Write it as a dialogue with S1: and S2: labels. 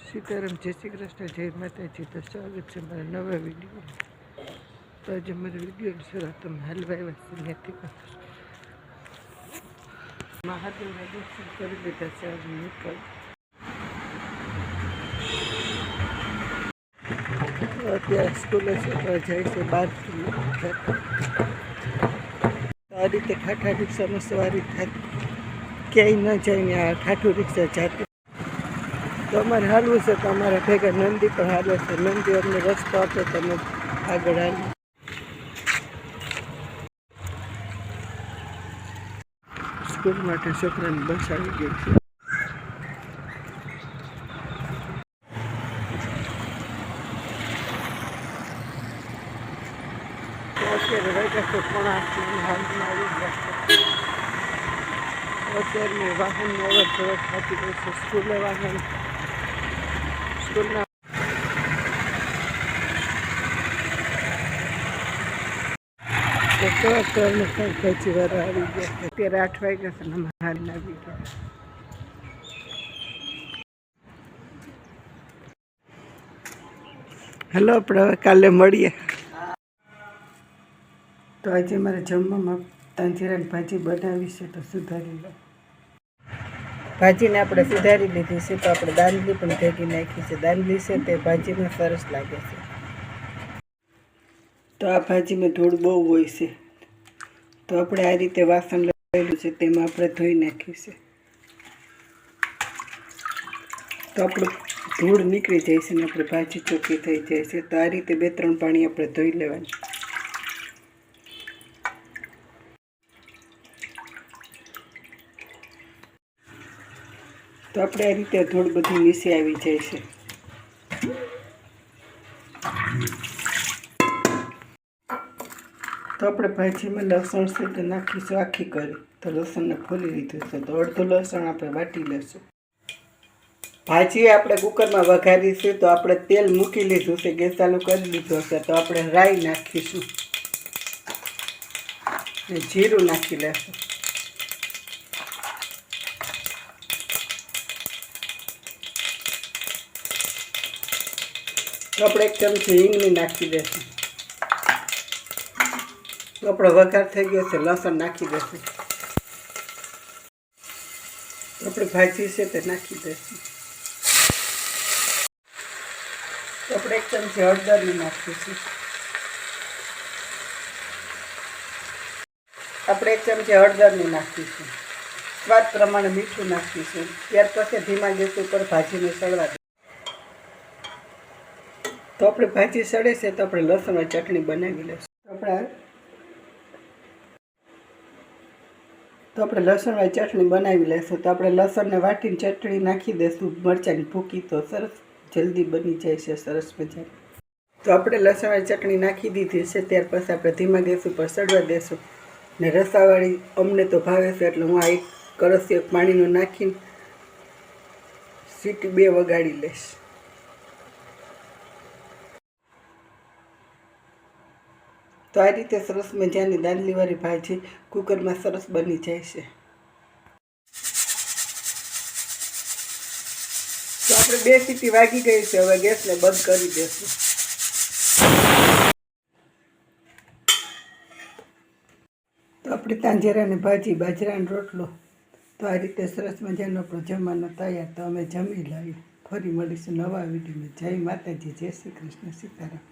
S1: સીતારામ, જય શ્રી કૃષ્ણ, જય માતાજી. તો સ્વાગત છે મારા નવા વિડીયો. તો આજે મારા વિડીયોની શરૂઆત તમે હાલવા આવ્યા છે ત્યાંથી મહાદેવના દર્શન કરી લીધા છે. આજે નીકળ અત્યારે સ્કૂલે છોકરા જાય છે 12 આ રીતે ઠાઠા રિક્ષામાં સવારી થાય, ક્યાંય ન જાય ને આ ઠાઠું રિક્ષા જાતી. તો અમારે હાલવું છે, તો અમારા ભેગા નંદી પણ હાલે છે. નંદી અમને રસ્તો આપે તો અમે આગળ હાલી. સ્કૂલ માટે છોકરાની બસ આવી ગઈ છે. અત્યારે વાગ્યા છે 7:30 હાલમાં આવી ગયા છે. અત્યારની વાહનની અવર જવર થતી હોય છે. સ્કૂલે વાહન સ્કૂલના પછી વાર આવી ગયા. અત્યારે 8 વાગ્યા છે ને હારીને આવી ગયા. હેલો, આપણે હવે કાલે મળીએ. તો આજે મારે જમવામાં તાંજીરાની ભાજી બનાવી છે, તો સુધારી લો. ભાજીને આપણે સુધારી લીધી છે, તો આપણે દાંડલી પણ ભેગી નાખી છે. દાંડલી છે તે ભાજીમાં સરસ લાગે છે. તો આ ભાજીમાં ધૂળ બહુ હોય છે, તો આપણે આ રીતે વાસણ લેલું છે તેમાં આપણે ધોઈ નાખ્યું છે. તો આપણું ધૂળ નીકળી જાય છે ને આપણે ભાજી ચોખ્ખી થઈ જાય છે. તો આ રીતે 2-3 પાણી આપણે ધોઈ લેવાનું. તો આપણે આ રીતે ધૂળ બધી નીચે આવી જાય છે. તો આપણે ભાજીમાં લસણ છે તો નાખીશું આખી કરી. તો લસણને ફોલી લીધું છે, તો અડધું લસણ આપણે વાટી લઈશું. ભાજી આપણે કુકરમાં વઘારીશું. તો આપણે તેલ મૂકી લીધું છે, ગેસ ચાલુ કરી લીધું હશે. તો આપણે રાઈ નાખીશું ને જીરું નાખી લઈશું. તો આપણે 1 ચમચી હિંગની નાખી દઈશું. તો આપણો વઘાર થઈ ગયો છે, લસણ નાખી દઈશું. તો આપણે ભાજી છે તે નાખી દઈશું. તો આપણે 1 ચમચી હળદરની નાખીશું. આપણે 1 ચમચી હળદરની નાખીશું. સ્વાદ પ્રમાણે મીઠું નાખીશું. ત્યાર પછી ધીમા ગેસ ઉપર ભાજીને સળવા દે. તો આપણે ભાજી સળે છે, તો આપણે લસણની ચટણી બનાવી લઈશું. તો આપણે લસણવાળી ચટણી બનાવી લઈશું. તો આપણે લસણને વાટીને ચટણી નાખી દઈશું. મરચાંની ભૂકી તો સરસ જલ્દી બની જાય છે, સરસ મજાની. તો આપણે લસણવાળી ચટણી નાખી દીધી છે. ત્યાર પછી આપણે ધીમા ગેસ ઉપર સળવા દઈશું. ને રસાવાળી અમને તો ભાવે છે, એટલે હું આ 1 કળશી પાણીનું નાખીને સીટી 2 વગાડી લઈશ. તો આ રીતે સરસ મજાની દાંડલીવાળી ભાજી કુકરમાં સરસ બની જાય છે. તો આપણે 2 સીટી વાગી ગઈ છે. હવે ગેસને બંધ કરી દઈશું. તો આપણે તાંજરાની ભાજી, બાજરાનો રોટલો, તો આ રીતે સરસ મજાનો આપણો જમવાનો તૈયાર. તો અમે જમી લઈએ. ફરી મળીશું નવા વિડીયોમાં. જય માતાજી, જય શ્રી કૃષ્ણ, સીતારામ.